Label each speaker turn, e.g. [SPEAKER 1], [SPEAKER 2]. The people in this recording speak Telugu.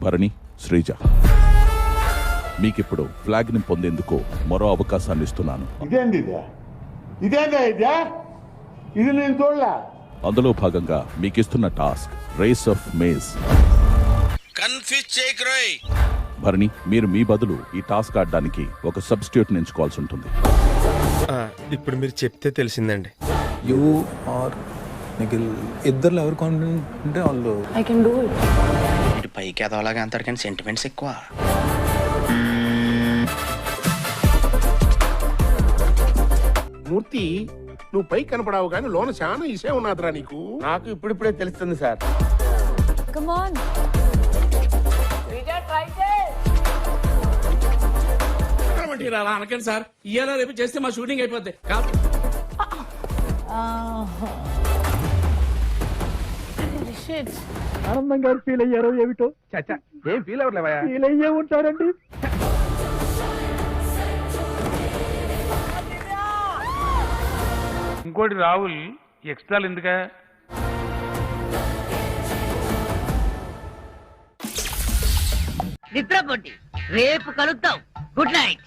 [SPEAKER 1] భరణి, శ్రీజ, మీకిప్పుడు ఫ్లాగ్ ని పొందేందుకు మరో అవకాశాన్ని ఇస్తున్నాను.
[SPEAKER 2] ఇది నేను చూడలా.
[SPEAKER 1] అందులో భాగంగా మీకిస్తున్న task race of maze. Bharani, మీరు మీ బదులు ఈ టాస్క్ ఆడడానికి ఒక సబ్స్టిట్యూట్ ఎంచుకోవాల్సి ఉంటుంది.
[SPEAKER 3] ఇప్పుడు మీరు చెప్తే తెలిసిందండి.
[SPEAKER 4] యూ ఆర్ నిఖిల్ ఇద్దరు ఎవరు కాన్ఫిడెంట్ అంటే వాళ్ళు
[SPEAKER 5] I can do it.
[SPEAKER 6] ఇటు పైకి ఎదవలాగా అంటారు కానీ సెంటిమెంట్స్ ఎక్కువ.
[SPEAKER 2] మూర్తి, నువ్వు పై కనపడావు కానీ లోన చాలా ఇసే ఉన్నదిరా నీకు. నాకు ఇప్పుడిప్పుడే తెలుస్తుంది సార్.
[SPEAKER 5] Come on.
[SPEAKER 7] అలా అనకండి సార్, ఇయ్యాల రేపు చేస్తే మా షూటింగ్ అయిపోద్ది.
[SPEAKER 5] Shit.
[SPEAKER 2] ఆనందం గారు ఫీల్ అయ్యారో ఏమిటో. చచ్చా, ఏం ఫీల్ అవ్వలేవా? ఫీల్ అయ్యే ఉంటారండి.
[SPEAKER 8] ఇంకోటి రాహుల్, ఎక్స్ట్రాలు ఎందుకా?
[SPEAKER 9] నిద్రపోండి, రేపు కలుద్దాం. Good night.